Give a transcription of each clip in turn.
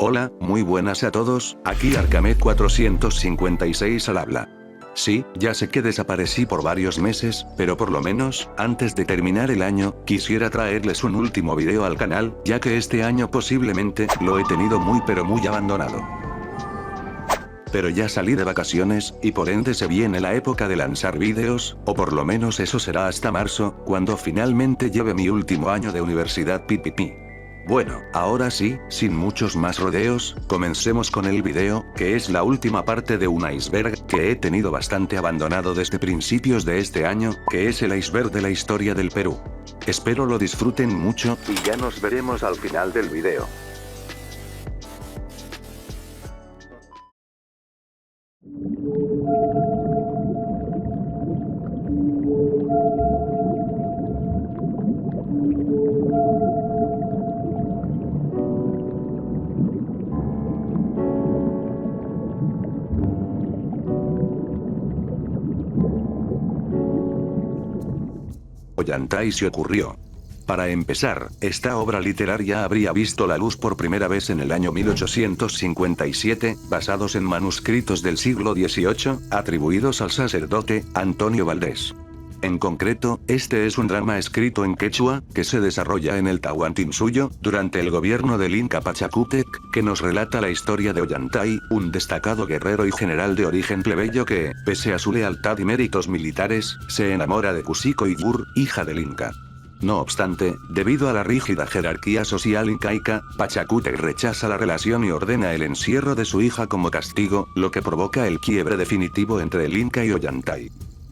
Hola, muy buenas a todos, aquí Arcamed 456 al habla. Sí, ya sé que desaparecí por varios meses, pero por lo menos, antes de terminar el año, quisiera traerles un último video al canal, ya que este año posiblemente, lo he tenido muy pero muy abandonado. Pero ya salí de vacaciones, y por ende se viene la época de lanzar vídeos, o por lo menos eso será hasta marzo, cuando finalmente lleve mi último año de universidad pipipi. Bueno, ahora sí, sin muchos más rodeos, comencemos con el video, que es la última parte de un iceberg, que he tenido bastante abandonado desde principios de este año, que es el iceberg de la historia del Perú. Espero lo disfruten mucho, y ya nos veremos al final del video. Ollantay se ocurrió. Para empezar, esta obra literaria habría visto la luz por primera vez en el año 1857, basados en manuscritos del siglo XVIII, atribuidos al sacerdote Antonio Valdés. En concreto, este es un drama escrito en quechua, que se desarrolla en el Tahuantinsuyo, durante el gobierno del Inca Pachacútec, que nos relata la historia de Ollantay, un destacado guerrero y general de origen plebeyo que, pese a su lealtad y méritos militares, se enamora de Cusco Igur, hija del Inca. No obstante, debido a la rígida jerarquía social incaica, Pachacútec rechaza la relación y ordena el encierro de su hija como castigo, lo que provoca el quiebre definitivo entre el Inca y Ollantay.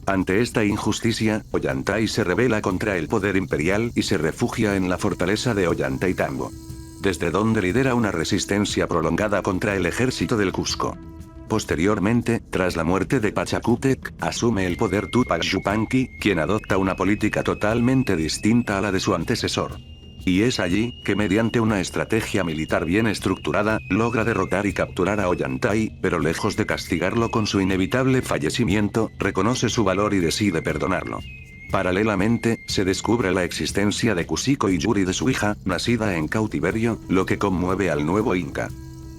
Ante esta injusticia, Ollantay se rebela contra el poder imperial y se refugia en la fortaleza de Ollantaytambo, desde donde lidera una resistencia prolongada contra el ejército del Cusco. Posteriormente, tras la muerte de Pachacútec, asume el poder Tupac Yupanqui, quien adopta una política totalmente distinta a la de su antecesor. Y es allí, que mediante una estrategia militar bien estructurada, logra derrotar y capturar a Ollantay, pero lejos de castigarlo con su inevitable fallecimiento, reconoce su valor y decide perdonarlo. Paralelamente, se descubre la existencia de Cusco Igur y de su hija, nacida en cautiverio, lo que conmueve al nuevo Inca.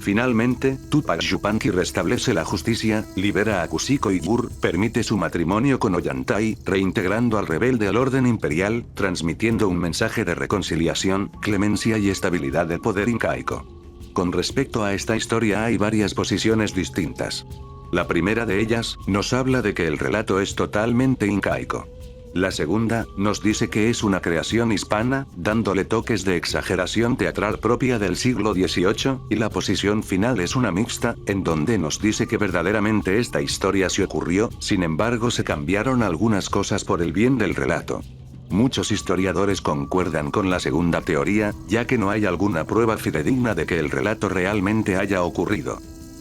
Finalmente, Tupac Yupanqui restablece la justicia, libera a Cusco Igur, permite su matrimonio con Ollantay, reintegrando al rebelde al orden imperial, transmitiendo un mensaje de reconciliación, clemencia y estabilidad del poder incaico. Con respecto a esta historia hay varias posiciones distintas. La primera de ellas, nos habla de que el relato es totalmente incaico. La segunda, nos dice que es una creación hispana, dándole toques de exageración teatral propia del siglo XVIII, y la posición final es una mixta, en donde nos dice que verdaderamente esta historia se ocurrió, sin embargo se cambiaron algunas cosas por el bien del relato. Muchos historiadores concuerdan con la segunda teoría, ya que no hay alguna prueba fidedigna de que el relato realmente haya ocurrido.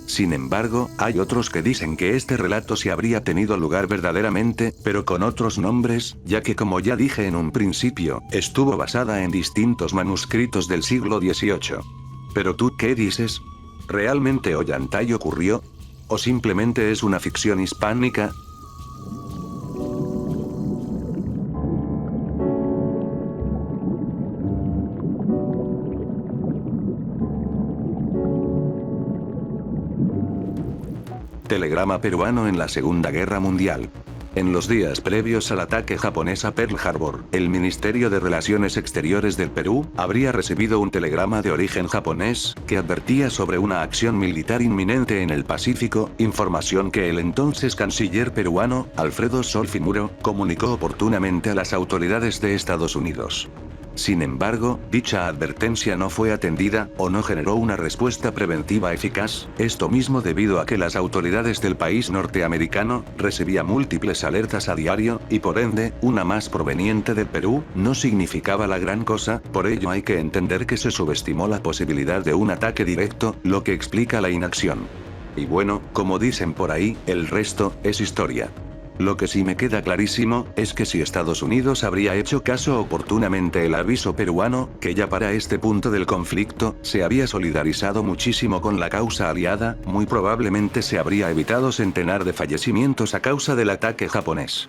Sin embargo, hay otros que dicen que este relato sí habría tenido lugar verdaderamente, pero con otros nombres, ya que como ya dije en un principio, estuvo basada en distintos manuscritos del siglo XVIII. ¿Pero tú qué dices? ¿Realmente Ollantay ocurrió? ¿O simplemente es una ficción hispánica? Telegrama peruano en la Segunda Guerra Mundial. En los días previos al ataque japonés a Pearl Harbor, el Ministerio de Relaciones Exteriores del Perú habría recibido un telegrama de origen japonés, que advertía sobre una acción militar inminente en el Pacífico, información que el entonces canciller peruano, Alfredo Solfi-Muro, comunicó oportunamente a las autoridades de Estados Unidos. Sin embargo, dicha advertencia no fue atendida, o no generó una respuesta preventiva eficaz, esto mismo debido a que las autoridades del país norteamericano recibían múltiples alertas a diario, y por ende, una más proveniente del Perú, no significaba la gran cosa, por ello hay que entender que se subestimó la posibilidad de un ataque directo, lo que explica la inacción. Y bueno, como dicen por ahí, el resto es historia. Lo que sí me queda clarísimo, es que si Estados Unidos habría hecho caso oportunamente el aviso peruano, que ya para este punto del conflicto, se había solidarizado muchísimo con la causa aliada, muy probablemente se habría evitado centenar de fallecimientos a causa del ataque japonés.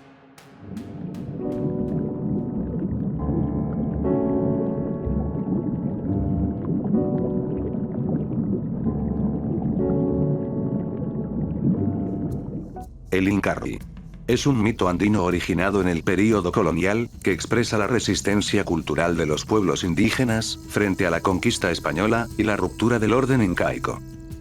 El Incarri. Es un mito andino originado en el período colonial, que expresa la resistencia cultural de los pueblos indígenas, frente a la conquista española, y la ruptura del orden incaico.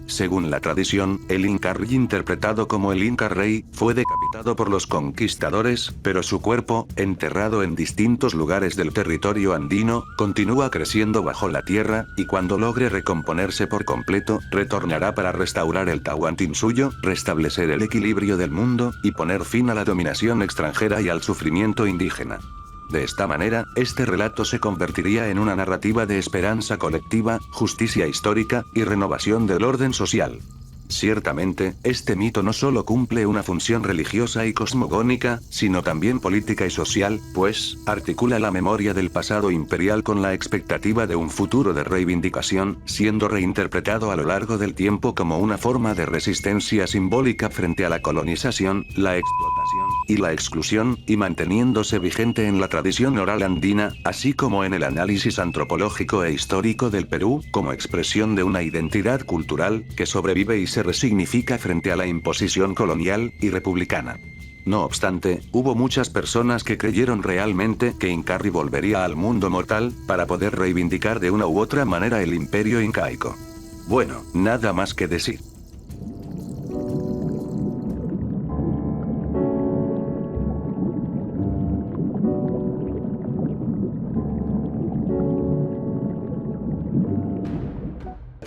Según la tradición, el Incarri, interpretado como el Inca Rey, fue decapitado por los conquistadores, pero su cuerpo, enterrado en distintos lugares del territorio andino, continúa creciendo bajo la tierra, y cuando logre recomponerse por completo, retornará para restaurar el Tahuantinsuyo, restablecer el equilibrio del mundo, y poner fin a la dominación extranjera y al sufrimiento indígena. De esta manera, este relato se convertiría en una narrativa de esperanza colectiva, justicia histórica, y renovación del orden social. Ciertamente, este mito no solo cumple una función religiosa y cosmogónica, sino también política y social, pues, articula la memoria del pasado imperial con la expectativa de un futuro de reivindicación, siendo reinterpretado a lo largo del tiempo como una forma de resistencia simbólica frente a la colonización, la explotación, y la exclusión, y manteniéndose vigente en la tradición oral andina, así como en el análisis antropológico e histórico del Perú, como expresión de una identidad cultural, que sobrevive y se resignifica frente a la imposición colonial y republicana. No obstante, hubo muchas personas que creyeron realmente que Incarri volvería al mundo mortal, para poder reivindicar de una u otra manera el imperio incaico. Bueno, nada más que decir.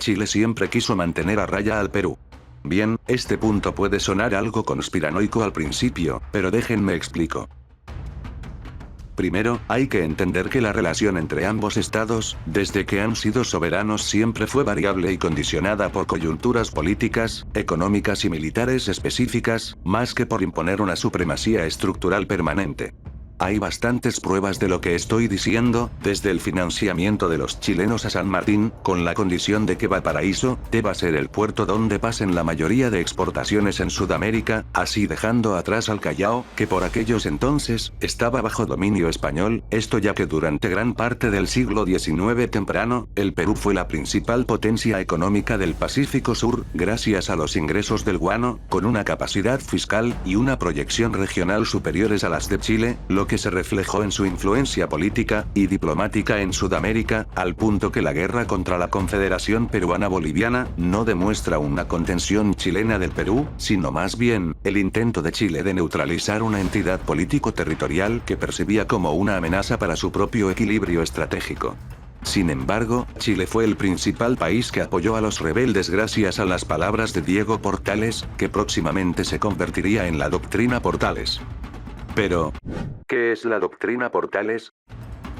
Chile siempre quiso mantener a raya al Perú. Bien, este punto puede sonar algo conspiranoico al principio, pero déjenme explico. Primero, hay que entender que la relación entre ambos estados, desde que han sido soberanos, siempre fue variable y condicionada por coyunturas políticas, económicas y militares específicas, más que por imponer una supremacía estructural permanente. Hay bastantes pruebas de lo que estoy diciendo, desde el financiamiento de los chilenos a San Martín, con la condición de que Valparaíso deba ser el puerto donde pasen la mayoría de exportaciones en Sudamérica, así dejando atrás al Callao, que por aquellos entonces estaba bajo dominio español, esto ya que durante gran parte del siglo XIX temprano, el Perú fue la principal potencia económica del Pacífico Sur, gracias a los ingresos del guano, con una capacidad fiscal y una proyección regional superiores a las de Chile, lo que se reflejó en su influencia política y diplomática en Sudamérica, al punto que la guerra contra la Confederación Peruana-Boliviana no demuestra una contención chilena del Perú, sino más bien, el intento de Chile de neutralizar una entidad político-territorial que percibía como una amenaza para su propio equilibrio estratégico. Sin embargo, Chile fue el principal país que apoyó a los rebeldes gracias a las palabras de Diego Portales, que próximamente se convertiría en la doctrina Portales. Pero, ¿qué es la doctrina Portales?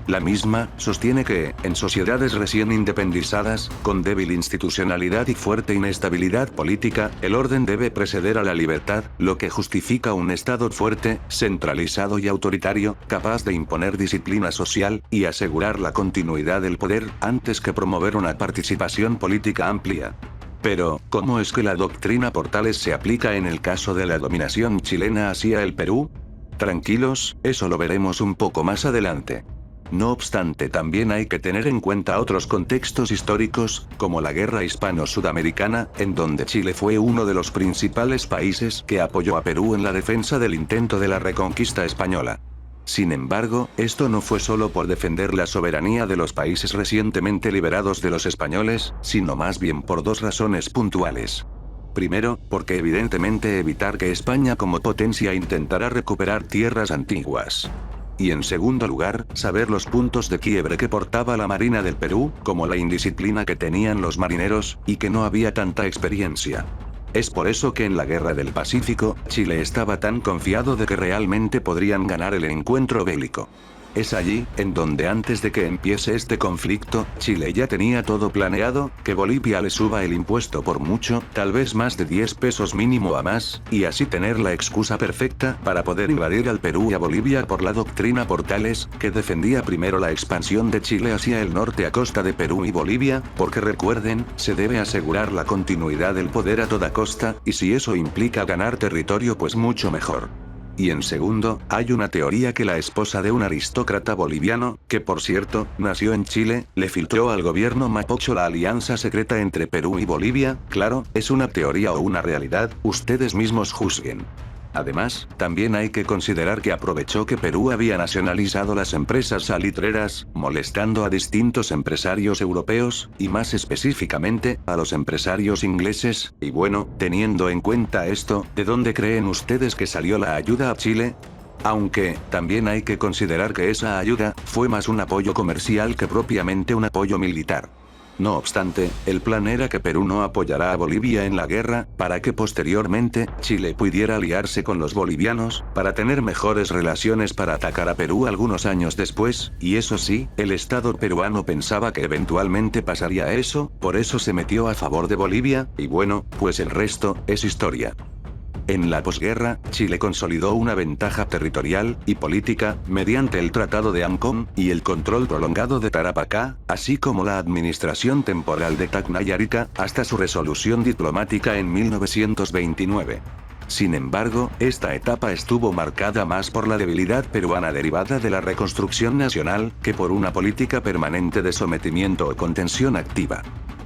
La misma sostiene que, en sociedades recién independizadas, con débil institucionalidad y fuerte inestabilidad política, el orden debe preceder a la libertad, lo que justifica un Estado fuerte, centralizado y autoritario, capaz de imponer disciplina social, y asegurar la continuidad del poder, antes que promover una participación política amplia. Pero, ¿cómo es que la doctrina Portales se aplica en el caso de la dominación chilena hacia el Perú? Tranquilos, eso lo veremos un poco más adelante. No obstante, también hay que tener en cuenta otros contextos históricos, como la Guerra Hispano-Sudamericana, en donde Chile fue uno de los principales países que apoyó a Perú en la defensa del intento de la reconquista española. Sin embargo, esto no fue solo por defender la soberanía de los países recientemente liberados de los españoles, sino más bien por dos razones puntuales. Primero, porque evidentemente evitar que España como potencia intentara recuperar tierras antiguas. Y en segundo lugar, saber los puntos de quiebre que portaba la Marina del Perú, como la indisciplina que tenían los marineros, y que no había tanta experiencia. Es por eso que en la Guerra del Pacífico, Chile estaba tan confiado de que realmente podrían ganar el encuentro bélico. Es allí, en donde antes de que empiece este conflicto, Chile ya tenía todo planeado, que Bolivia le suba el impuesto por mucho, tal vez más de 10 pesos mínimo a más, y así tener la excusa perfecta para poder invadir al Perú y a Bolivia por la doctrina Portales, que defendía primero la expansión de Chile hacia el norte a costa de Perú y Bolivia, porque recuerden, se debe asegurar la continuidad del poder a toda costa, y si eso implica ganar territorio pues mucho mejor. Y en segundo, hay una teoría que la esposa de un aristócrata boliviano, que por cierto, nació en Chile, le filtró al gobierno mapocho la alianza secreta entre Perú y Bolivia. Claro, es una teoría o una realidad, ustedes mismos juzguen. Además, también hay que considerar que aprovechó que Perú había nacionalizado las empresas salitreras, molestando a distintos empresarios europeos, y más específicamente, a los empresarios ingleses, y bueno, teniendo en cuenta esto, ¿de dónde creen ustedes que salió la ayuda a Chile? Aunque, también hay que considerar que esa ayuda, fue más un apoyo comercial que propiamente un apoyo militar. No obstante, el plan era que Perú no apoyará a Bolivia en la guerra, para que posteriormente, Chile pudiera aliarse con los bolivianos, para tener mejores relaciones para atacar a Perú algunos años después, y eso sí, el Estado peruano pensaba que eventualmente pasaría eso, por eso se metió a favor de Bolivia, y bueno, pues el resto, es historia. En la posguerra, Chile consolidó una ventaja territorial y política, mediante el Tratado de Ancón, y el control prolongado de Tarapacá, así como la administración temporal de Tacna y Arica, hasta su resolución diplomática en 1929. Sin embargo, esta etapa estuvo marcada más por la debilidad peruana derivada de la reconstrucción nacional, que por una política permanente de sometimiento o contención activa.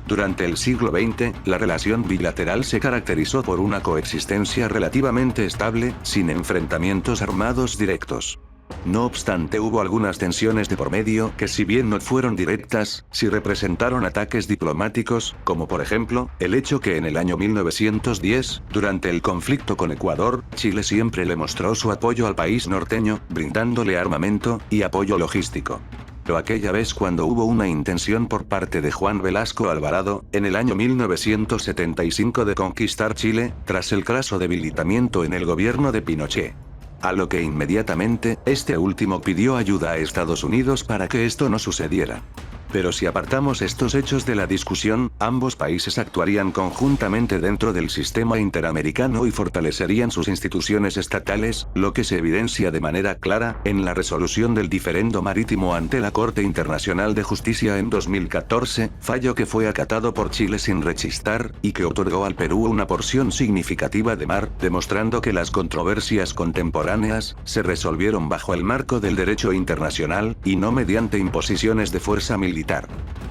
Durante el siglo XX, la relación bilateral se caracterizó por una coexistencia relativamente estable, sin enfrentamientos armados directos. No obstante, hubo algunas tensiones de por medio que, si bien no fueron directas, sí representaron ataques diplomáticos, como por ejemplo, el hecho que en el año 1910, durante el conflicto con Ecuador, Chile siempre le mostró su apoyo al país norteño, brindándole armamento y apoyo logístico. Pero aquella vez cuando hubo una intención por parte de Juan Velasco Alvarado, en el año 1975 de conquistar Chile, tras el craso debilitamiento en el gobierno de Pinochet. A lo que inmediatamente, este último pidió ayuda a Estados Unidos para que esto no sucediera. Pero si apartamos estos hechos de la discusión, ambos países actuarían conjuntamente dentro del sistema interamericano y fortalecerían sus instituciones estatales, lo que se evidencia de manera clara, en la resolución del diferendo marítimo ante la Corte Internacional de Justicia en 2014, fallo que fue acatado por Chile sin rechistar, y que otorgó al Perú una porción significativa de mar, demostrando que las controversias contemporáneas, se resolvieron bajo el marco del derecho internacional, y no mediante imposiciones de fuerza militar.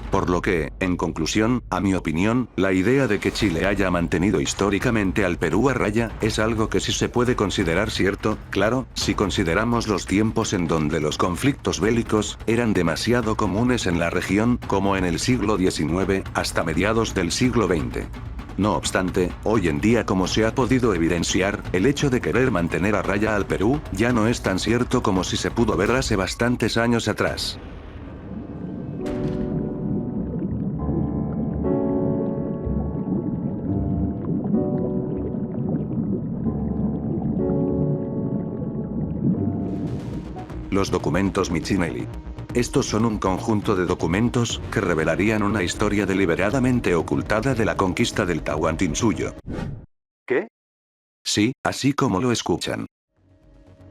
Por lo que, en conclusión, a mi opinión, la idea de que Chile haya mantenido históricamente al Perú a raya, es algo que sí se puede considerar cierto, claro, si consideramos los tiempos en donde los conflictos bélicos, eran demasiado comunes en la región, como en el siglo XIX, hasta mediados del siglo XX. No obstante, hoy en día, como se ha podido evidenciar, el hecho de querer mantener a raya al Perú, ya no es tan cierto como si se pudo ver hace bastantes años atrás. Los documentos Michinelli. Estos son un conjunto de documentos que revelarían una historia deliberadamente ocultada de la conquista del Tahuantinsuyo. ¿Qué? Sí, así como lo escuchan.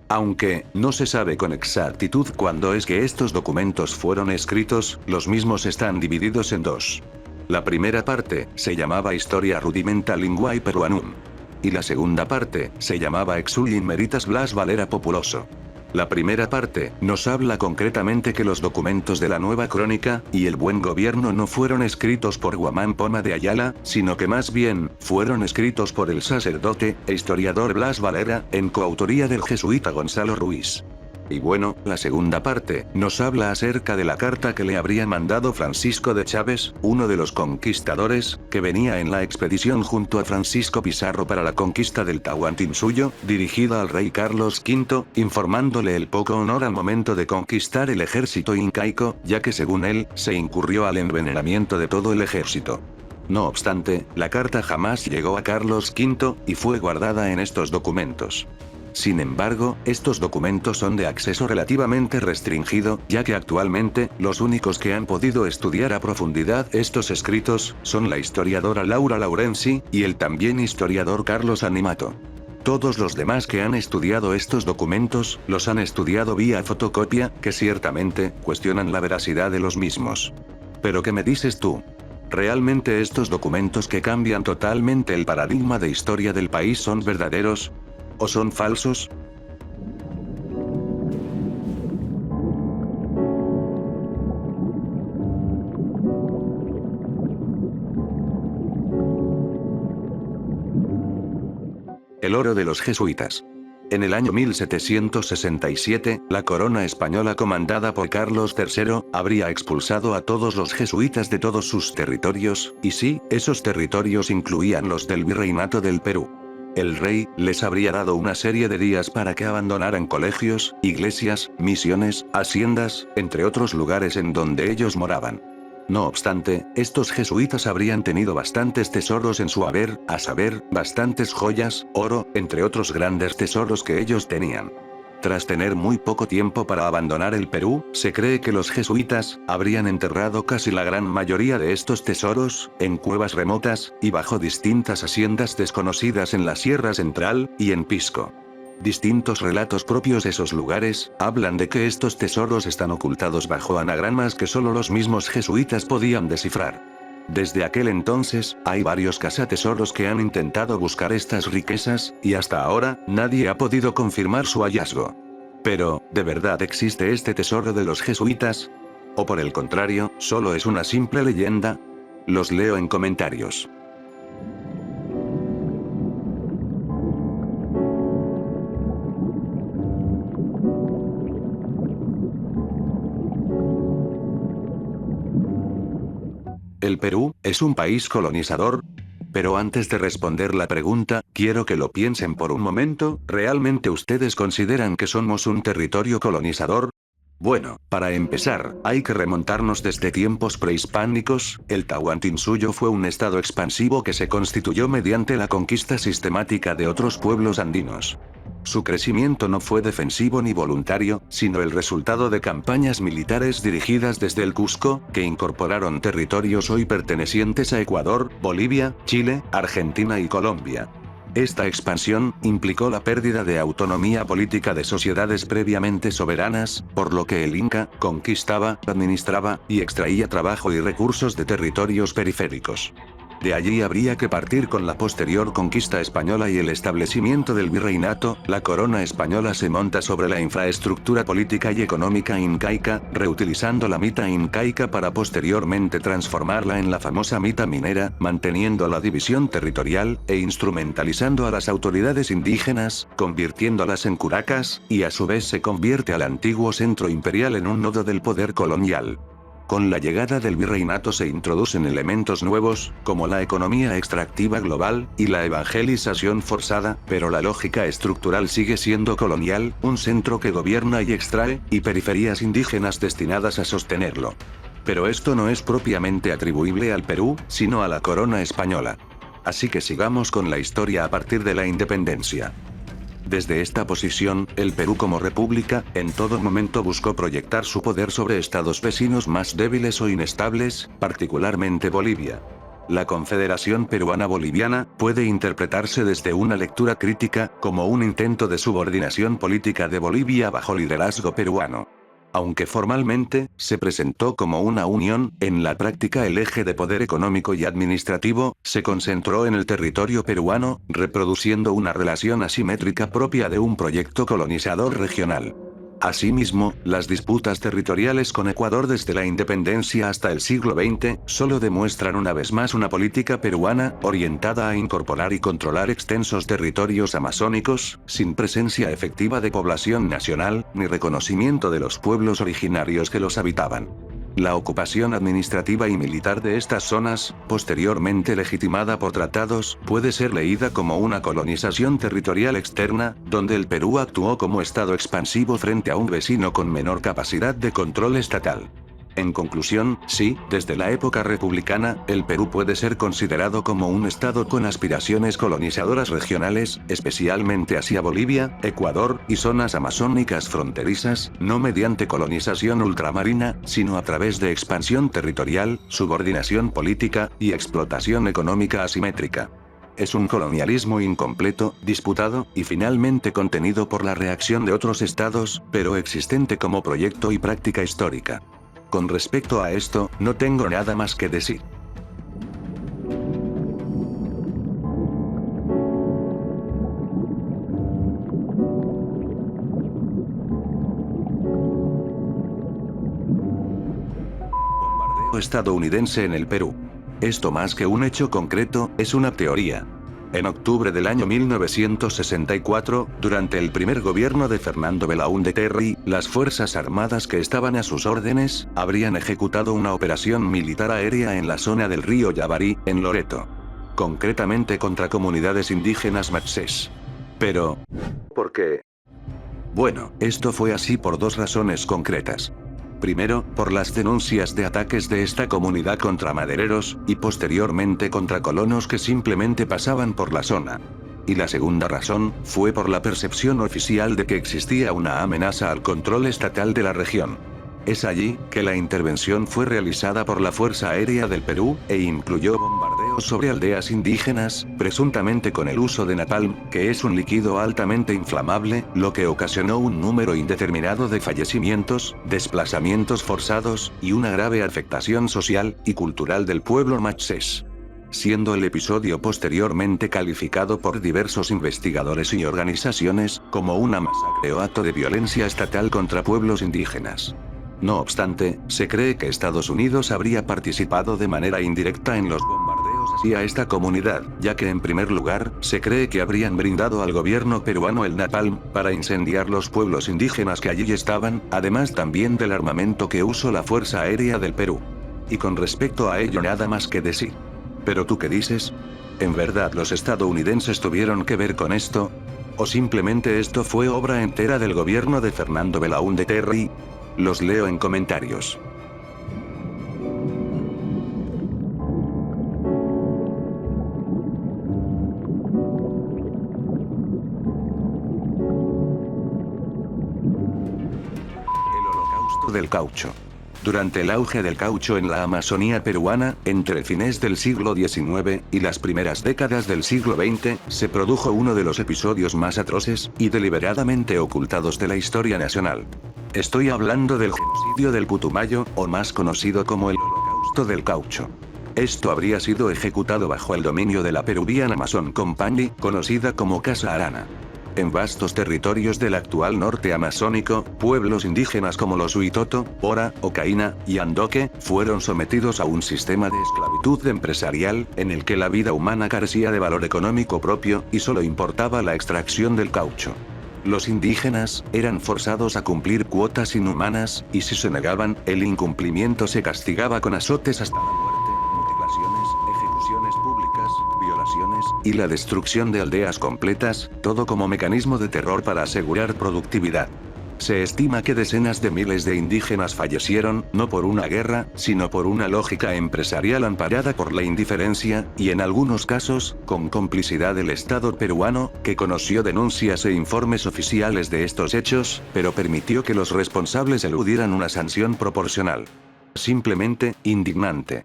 Aunque, no se sabe con exactitud cuándo es que estos documentos fueron escritos, los mismos están divididos en dos. La primera parte, se llamaba Historia Rudimenta Linguae Peruanum. Y la segunda parte, se llamaba Exul in Meritas Blas Valera Populoso. La primera parte, nos habla concretamente que los documentos de la Nueva Crónica, y el Buen Gobierno no fueron escritos por Guamán Poma de Ayala, sino que más bien, fueron escritos por el sacerdote, e historiador Blas Valera, en coautoría del jesuita Gonzalo Ruiz. Y bueno, la segunda parte, nos habla acerca de la carta que le habría mandado Francisco de Chaves, uno de los conquistadores, que venía en la expedición junto a Francisco Pizarro para la conquista del Tahuantinsuyo, dirigida al rey Carlos V, informándole el poco honor al momento de conquistar el ejército incaico, ya que según él, se incurrió al envenenamiento de todo el ejército. No obstante, la carta jamás llegó a Carlos V, y fue guardada en estos documentos. Sin embargo, estos documentos son de acceso relativamente restringido, ya que actualmente, los únicos que han podido estudiar a profundidad estos escritos, son la historiadora Laura Laurenzi, y el también historiador Carlos Animato. Todos los demás que han estudiado estos documentos, los han estudiado vía fotocopia, que ciertamente, cuestionan la veracidad de los mismos. ¿Pero qué me dices tú? ¿Realmente estos documentos que cambian totalmente el paradigma de historia del país son verdaderos? ¿O son falsos? El oro de los jesuitas. En el año 1767, la corona española comandada por Carlos III, habría expulsado a todos los jesuitas de todos sus territorios, y sí, esos territorios incluían los del Virreinato del Perú. El rey les habría dado una serie de días para que abandonaran colegios, iglesias, misiones, haciendas, entre otros lugares en donde ellos moraban. No obstante, estos jesuitas habrían tenido bastantes tesoros en su haber, a saber, bastantes joyas, oro, entre otros grandes tesoros que ellos tenían. Tras tener muy poco tiempo para abandonar el Perú, se cree que los jesuitas habrían enterrado casi la gran mayoría de estos tesoros en cuevas remotas y bajo distintas haciendas desconocidas en la Sierra Central y en Pisco. Distintos relatos propios de esos lugares hablan de que estos tesoros están ocultados bajo anagramas que solo los mismos jesuitas podían descifrar. Desde aquel entonces, hay varios cazatesoros que han intentado buscar estas riquezas, y hasta ahora, nadie ha podido confirmar su hallazgo. Pero, ¿de verdad existe este tesoro de los jesuitas? ¿O por el contrario, solo es una simple leyenda? Los leo en comentarios. ¿El Perú es un país colonizador? Pero antes de responder la pregunta, quiero que lo piensen por un momento, ¿realmente ustedes consideran que somos un territorio colonizador? Bueno, para empezar, hay que remontarnos desde tiempos prehispánicos. El Tahuantinsuyo fue un estado expansivo que se constituyó mediante la conquista sistemática de otros pueblos andinos. Su crecimiento no fue defensivo ni voluntario, sino el resultado de campañas militares dirigidas desde el Cusco, que incorporaron territorios hoy pertenecientes a Ecuador, Bolivia, Chile, Argentina y Colombia. Esta expansión implicó la pérdida de autonomía política de sociedades previamente soberanas, por lo que el Inca conquistaba, administraba y extraía trabajo y recursos de territorios periféricos. De allí habría que partir con la posterior conquista española y el establecimiento del virreinato. La corona española se monta sobre la infraestructura política y económica incaica, reutilizando la mita incaica para posteriormente transformarla en la famosa mita minera, manteniendo la división territorial, e instrumentalizando a las autoridades indígenas, convirtiéndolas en curacas, y a su vez se convierte al antiguo centro imperial en un nodo del poder colonial. Con la llegada del virreinato se introducen elementos nuevos, como la economía extractiva global, y la evangelización forzada, pero la lógica estructural sigue siendo colonial, un centro que gobierna y extrae, y periferias indígenas destinadas a sostenerlo. Pero esto no es propiamente atribuible al Perú, sino a la corona española. Así que sigamos con la historia a partir de la independencia. Desde esta posición, el Perú como república, en todo momento buscó proyectar su poder sobre estados vecinos más débiles o inestables, particularmente Bolivia. La Confederación Peruana-Boliviana puede interpretarse desde una lectura crítica, como un intento de subordinación política de Bolivia bajo liderazgo peruano. Aunque formalmente, se presentó como una unión, en la práctica el eje de poder económico y administrativo, se concentró en el territorio peruano, reproduciendo una relación asimétrica propia de un proyecto colonizador regional. Asimismo, las disputas territoriales con Ecuador desde la independencia hasta el siglo XX, solo demuestran una vez más una política peruana, orientada a incorporar y controlar extensos territorios amazónicos, sin presencia efectiva de población nacional, ni reconocimiento de los pueblos originarios que los habitaban. La ocupación administrativa y militar de estas zonas, posteriormente legitimada por tratados, puede ser leída como una colonización territorial externa, donde el Perú actuó como estado expansivo frente a un vecino con menor capacidad de control estatal. En conclusión, sí, desde la época republicana, el Perú puede ser considerado como un estado con aspiraciones colonizadoras regionales, especialmente hacia Bolivia, Ecuador, y zonas amazónicas fronterizas, no mediante colonización ultramarina, sino a través de expansión territorial, subordinación política, y explotación económica asimétrica. Es un colonialismo incompleto, disputado, y finalmente contenido por la reacción de otros estados, pero existente como proyecto y práctica histórica. Con respecto a esto, no tengo nada más que decir. Bombardeo estadounidense en el Perú. Esto más que un hecho concreto, es una teoría. En octubre del año 1964, durante el primer gobierno de Fernando Belaúnde Terry, las fuerzas armadas que estaban a sus órdenes, habrían ejecutado una operación militar aérea en la zona del río Yabarý, en Loreto. Concretamente contra comunidades indígenas matses. Pero, ¿por qué? Bueno, esto fue así por dos razones concretas. Primero, por las denuncias de ataques de esta comunidad contra madereros, y posteriormente contra colonos que simplemente pasaban por la zona. Y la segunda razón, fue por la percepción oficial de que existía una amenaza al control estatal de la región. Es allí, que la intervención fue realizada por la Fuerza Aérea del Perú, e incluyó bombardeos sobre aldeas indígenas, presuntamente con el uso de napalm, que es un líquido altamente inflamable, lo que ocasionó un número indeterminado de fallecimientos, desplazamientos forzados, y una grave afectación social y cultural del pueblo matses. Siendo el episodio posteriormente calificado por diversos investigadores y organizaciones, como una masacre o acto de violencia estatal contra pueblos indígenas. No obstante, se cree que Estados Unidos habría participado de manera indirecta en los bombardeos hacia esta comunidad, ya que en primer lugar, se cree que habrían brindado al gobierno peruano el napalm, para incendiar los pueblos indígenas que allí estaban, además también del armamento que usó la Fuerza Aérea del Perú. Y con respecto a ello nada más que decir. ¿Pero tú qué dices? ¿En verdad los estadounidenses tuvieron que ver con esto? ¿O simplemente esto fue obra entera del gobierno de Fernando Belaúnde Terry? Los leo en comentarios. El Holocausto del caucho. Durante el auge del caucho en la Amazonía peruana, entre fines del siglo XIX y las primeras décadas del siglo XX, se produjo uno de los episodios más atroces y deliberadamente ocultados de la historia nacional. Estoy hablando del genocidio del Putumayo, o más conocido como el Holocausto del Caucho. Esto habría sido ejecutado bajo el dominio de la Peruvian Amazon Company, conocida como Casa Arana. En vastos territorios del actual norte amazónico, pueblos indígenas como los Huitoto, Ora, Ocaína y Andoque, fueron sometidos a un sistema de esclavitud empresarial, en el que la vida humana carecía de valor económico propio, y solo importaba la extracción del caucho. Los indígenas eran forzados a cumplir cuotas inhumanas, y si se negaban, el incumplimiento se castigaba con azotes hasta la muerte, mutilaciones, ejecuciones públicas, violaciones, y la destrucción de aldeas completas, todo como mecanismo de terror para asegurar productividad. Se estima que decenas de miles de indígenas fallecieron, no por una guerra, sino por una lógica empresarial amparada por la indiferencia, y en algunos casos, con complicidad del Estado peruano, que conoció denuncias e informes oficiales de estos hechos, pero permitió que los responsables eludieran una sanción proporcional. Simplemente, indignante.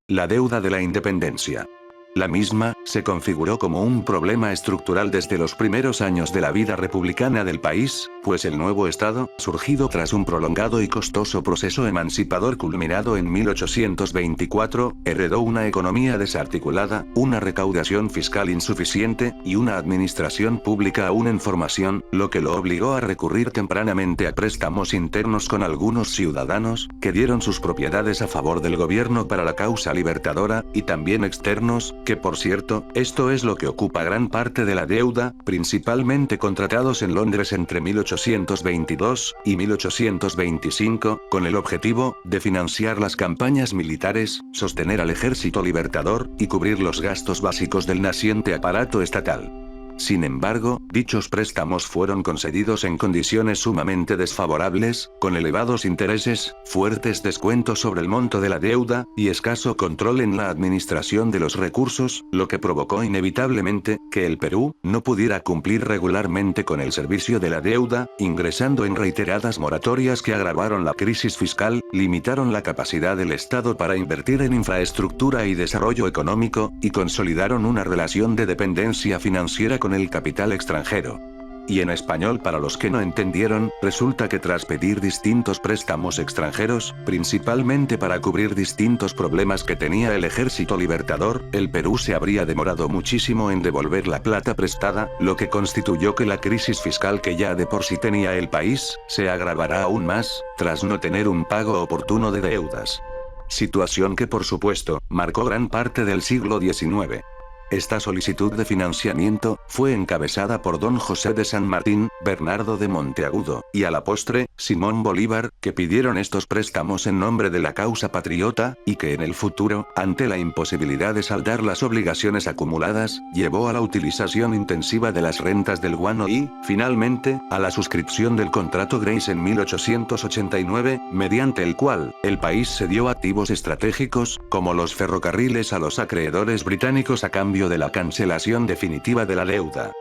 La deuda de la independencia. La misma, se configuró como un problema estructural desde los primeros años de la vida republicana del país, pues el nuevo Estado, surgido tras un prolongado y costoso proceso emancipador culminado en 1824, heredó una economía desarticulada, una recaudación fiscal insuficiente, y una administración pública aún en formación, lo que lo obligó a recurrir tempranamente a préstamos internos con algunos ciudadanos, que dieron sus propiedades a favor del gobierno para la causa libertadora, y también externos, que por cierto, esto es lo que ocupa gran parte de la deuda, principalmente contratados en Londres entre 1822 y 1825, con el objetivo de financiar las campañas militares, sostener al ejército libertador, y cubrir los gastos básicos del naciente aparato estatal. Sin embargo, dichos préstamos fueron concedidos en condiciones sumamente desfavorables, con elevados intereses, fuertes descuentos sobre el monto de la deuda, y escaso control en la administración de los recursos, lo que provocó inevitablemente, que el Perú no pudiera cumplir regularmente con el servicio de la deuda, ingresando en reiteradas moratorias que agravaron la crisis fiscal, limitaron la capacidad del Estado para invertir en infraestructura y desarrollo económico, y consolidaron una relación de dependencia financiera con el capital extranjero. Y en español para los que no entendieron, resulta que tras pedir distintos préstamos extranjeros, principalmente para cubrir distintos problemas que tenía el ejército libertador, el Perú se habría demorado muchísimo en devolver la plata prestada, lo que constituyó que la crisis fiscal que ya de por sí tenía el país, se agravará aún más, tras no tener un pago oportuno de deudas. Situación que por supuesto, marcó gran parte del siglo XIX. Esta solicitud de financiamiento fue encabezada por don José de San Martín, Bernardo de Monteagudo, y a la postre, Simón Bolívar, que pidieron estos préstamos en nombre de la causa patriota, y que en el futuro, ante la imposibilidad de saldar las obligaciones acumuladas, llevó a la utilización intensiva de las rentas del guano y, finalmente, a la suscripción del contrato Grace en 1889, mediante el cual, el país cedió activos estratégicos, como los ferrocarriles a los acreedores británicos a cambio de la cancelación definitiva de la deuda.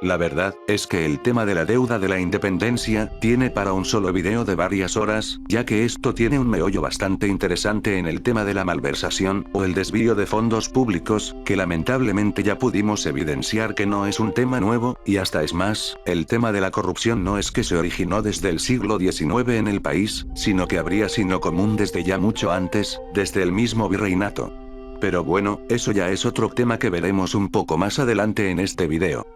La verdad, es que el tema de la deuda de la independencia, tiene para un solo video de varias horas, ya que esto tiene un meollo bastante interesante en el tema de la malversación, o el desvío de fondos públicos, que lamentablemente ya pudimos evidenciar que no es un tema nuevo, y hasta es más, el tema de la corrupción no es que se originó desde el siglo XIX en el país, sino que habría sido común desde ya mucho antes, desde el mismo virreinato. Pero bueno, eso ya es otro tema que veremos un poco más adelante en este video.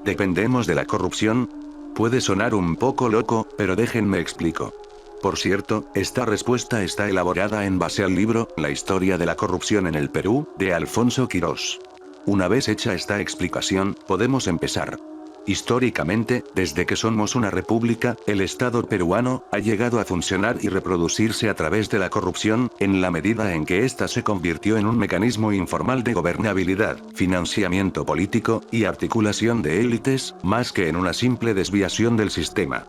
¿Dependemos de la corrupción? Puede sonar un poco loco, pero déjenme explico. Por cierto, esta respuesta está elaborada en base al libro, La historia de la corrupción en el Perú, de Alfonso Quirós. Una vez hecha esta explicación, podemos empezar. Históricamente, desde que somos una república, el Estado peruano ha llegado a funcionar y reproducirse a través de la corrupción, en la medida en que ésta se convirtió en un mecanismo informal de gobernabilidad, financiamiento político y articulación de élites, más que en una simple desviación del sistema.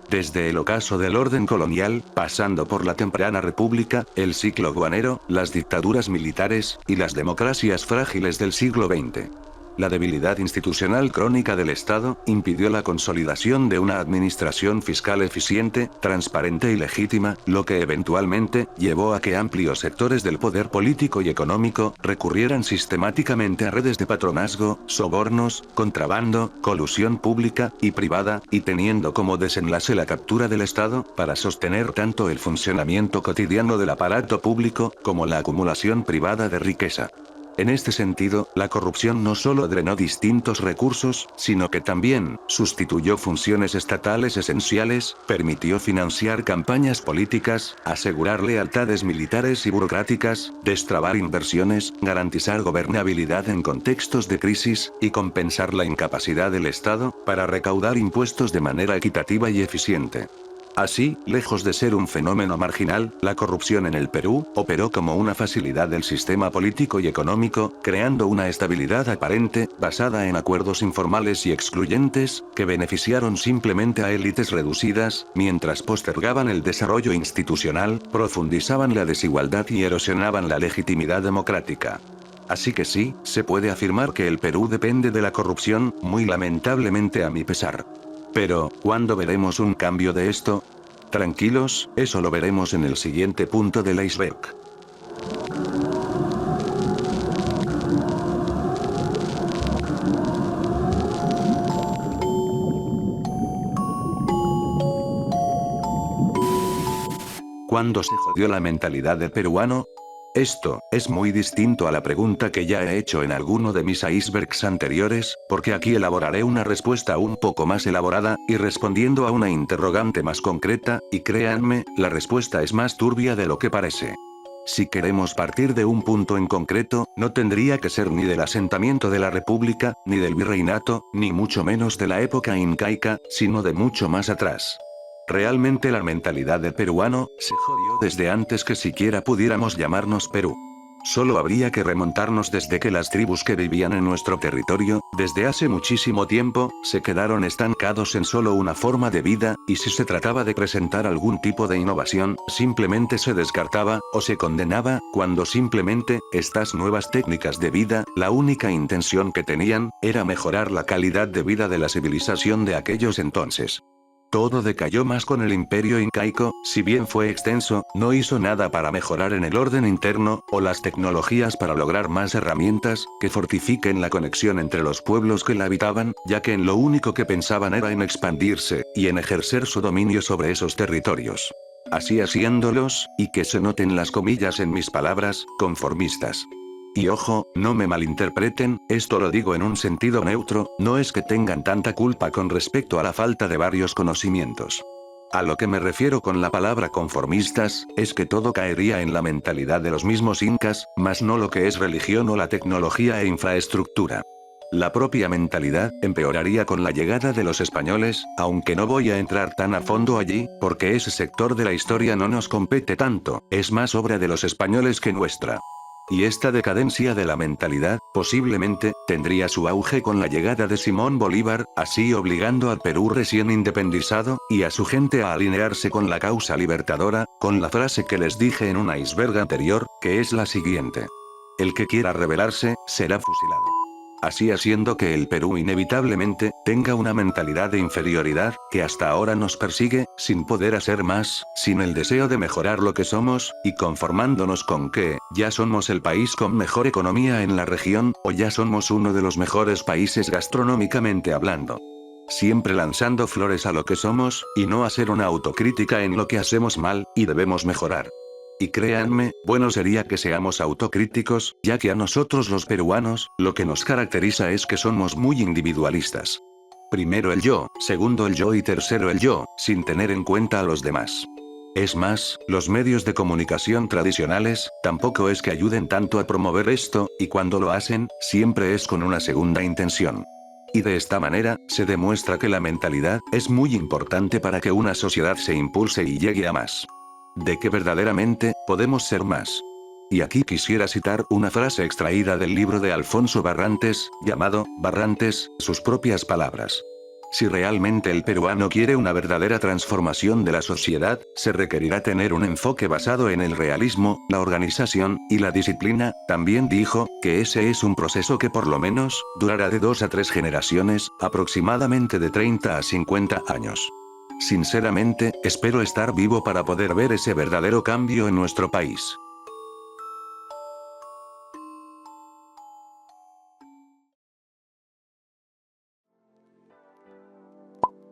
Desde el ocaso del orden colonial, pasando por la temprana república, el ciclo guanero, las dictaduras militares, y las democracias frágiles del siglo XX. La debilidad institucional crónica del Estado, impidió la consolidación de una administración fiscal eficiente, transparente y legítima, lo que eventualmente, llevó a que amplios sectores del poder político y económico, recurrieran sistemáticamente a redes de patronazgo, sobornos, contrabando, colusión pública y privada, y teniendo como desenlace la captura del Estado, para sostener tanto el funcionamiento cotidiano del aparato público, como la acumulación privada de riqueza. En este sentido, la corrupción no solo drenó distintos recursos, sino que también sustituyó funciones estatales esenciales, permitió financiar campañas políticas, asegurar lealtades militares y burocráticas, destrabar inversiones, garantizar gobernabilidad en contextos de crisis, y compensar la incapacidad del Estado para recaudar impuestos de manera equitativa y eficiente. Así, lejos de ser un fenómeno marginal, la corrupción en el Perú operó como una facilidad del sistema político y económico, creando una estabilidad aparente, basada en acuerdos informales y excluyentes, que beneficiaron simplemente a élites reducidas, mientras postergaban el desarrollo institucional, profundizaban la desigualdad y erosionaban la legitimidad democrática. Así que sí, se puede afirmar que el Perú depende de la corrupción, muy lamentablemente a mi pesar. Pero, ¿cuándo veremos un cambio de esto? Tranquilos, eso lo veremos en el siguiente punto del iceberg. ¿Cuándo se jodió la mentalidad del peruano? Esto es muy distinto a la pregunta que ya he hecho en alguno de mis icebergs anteriores, porque aquí elaboraré una respuesta un poco más elaborada, y respondiendo a una interrogante más concreta, y créanme, la respuesta es más turbia de lo que parece. Si queremos partir de un punto en concreto, no tendría que ser ni del asentamiento de la República, ni del virreinato, ni mucho menos de la época incaica, sino de mucho más atrás. Realmente la mentalidad del peruano se jodió desde antes que siquiera pudiéramos llamarnos Perú. Solo habría que remontarnos desde que las tribus que vivían en nuestro territorio, desde hace muchísimo tiempo, se quedaron estancados en solo una forma de vida, y si se trataba de presentar algún tipo de innovación, simplemente se descartaba, o se condenaba, cuando simplemente, estas nuevas técnicas de vida, la única intención que tenían, era mejorar la calidad de vida de la civilización de aquellos entonces. Todo decayó más con el imperio incaico, si bien fue extenso, no hizo nada para mejorar en el orden interno, o las tecnologías para lograr más herramientas, que fortifiquen la conexión entre los pueblos que la habitaban, ya que en lo único que pensaban era en expandirse, y en ejercer su dominio sobre esos territorios. Así haciéndolos, y que se noten las comillas en mis palabras, conformistas. Y ojo, no me malinterpreten, esto lo digo en un sentido neutro, no es que tengan tanta culpa con respecto a la falta de varios conocimientos. A lo que me refiero con la palabra conformistas, es que todo caería en la mentalidad de los mismos incas, más no lo que es religión o la tecnología e infraestructura. La propia mentalidad empeoraría con la llegada de los españoles, aunque no voy a entrar tan a fondo allí, porque ese sector de la historia no nos compete tanto, es más obra de los españoles que nuestra. Y esta decadencia de la mentalidad, posiblemente, tendría su auge con la llegada de Simón Bolívar, así obligando al Perú recién independizado, y a su gente a alinearse con la causa libertadora, con la frase que les dije en un iceberg anterior, que es la siguiente. El que quiera rebelarse, será fusilado. Así haciendo que el Perú inevitablemente, tenga una mentalidad de inferioridad, que hasta ahora nos persigue, sin poder hacer más, sin el deseo de mejorar lo que somos, y conformándonos con que, ya somos el país con mejor economía en la región, o ya somos uno de los mejores países gastronómicamente hablando. Siempre lanzando flores a lo que somos, y no hacer una autocrítica en lo que hacemos mal, y debemos mejorar. Y créanme, bueno sería que seamos autocríticos, ya que a nosotros los peruanos, lo que nos caracteriza es que somos muy individualistas. Primero el yo, segundo el yo y tercero el yo, sin tener en cuenta a los demás. Es más, los medios de comunicación tradicionales, tampoco es que ayuden tanto a promover esto, y cuando lo hacen, siempre es con una segunda intención. Y de esta manera, se demuestra que la mentalidad, es muy importante para que una sociedad se impulse y llegue a más. De que verdaderamente, podemos ser más. Y aquí quisiera citar una frase extraída del libro de Alfonso Barrantes, llamado, Barrantes, sus propias palabras. Si realmente el peruano quiere una verdadera transformación de la sociedad, se requerirá tener un enfoque basado en el realismo, la organización, y la disciplina. También dijo, que ese es un proceso que por lo menos, durará de 2 a 3 generaciones, aproximadamente de 30 a 50 años. Sinceramente, espero estar vivo para poder ver ese verdadero cambio en nuestro país.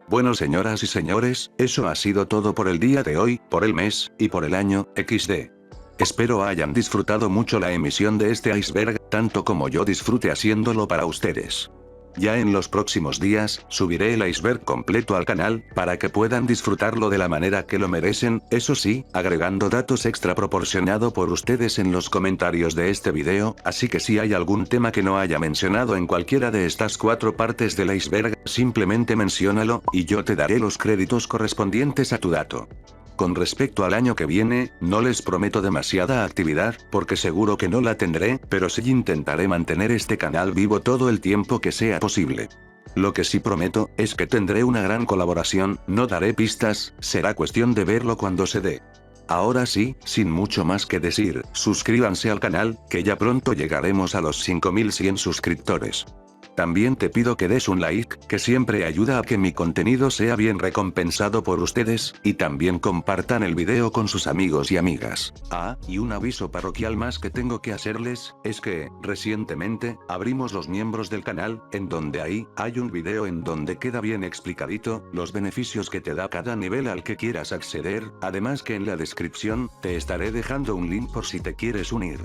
Bueno señoras y señores, eso ha sido todo por el día de hoy, por el mes, y por el año, XD. Espero hayan disfrutado mucho la emisión de este iceberg, tanto como yo disfrute haciéndolo para ustedes. Ya en los próximos días, subiré el iceberg completo al canal, para que puedan disfrutarlo de la manera que lo merecen, eso sí, agregando datos extra proporcionado por ustedes en los comentarios de este video, así que si hay algún tema que no haya mencionado en cualquiera de estas 4 partes del iceberg, simplemente menciónalo, y yo te daré los créditos correspondientes a tu dato. Con respecto al año que viene, no les prometo demasiada actividad, porque seguro que no la tendré, pero sí intentaré mantener este canal vivo todo el tiempo que sea posible. Lo que sí prometo, es que tendré una gran colaboración, no daré pistas, será cuestión de verlo cuando se dé. Ahora sí, sin mucho más que decir, suscríbanse al canal, que ya pronto llegaremos a los 5100 suscriptores. También te pido que des un like, que siempre ayuda a que mi contenido sea bien recompensado por ustedes, y también compartan el video con sus amigos y amigas. Ah, y un aviso parroquial más que tengo que hacerles, es que, recientemente, abrimos los miembros del canal, en donde ahí, hay un video en donde queda bien explicadito, los beneficios que te da cada nivel al que quieras acceder, además que en la descripción, te estaré dejando un link por si te quieres unir.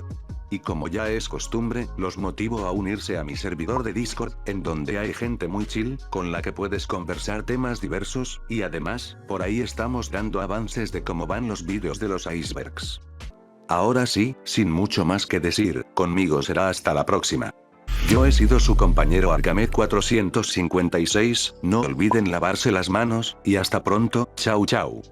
Y como ya es costumbre, los motivo a unirse a mi servidor de Discord, en donde hay gente muy chill, con la que puedes conversar temas diversos, y además, por ahí estamos dando avances de cómo van los vídeos de los icebergs. Ahora sí, sin mucho más que decir, conmigo será hasta la próxima. Yo he sido su compañero Argamet 456, no olviden lavarse las manos, y hasta pronto, chau chau.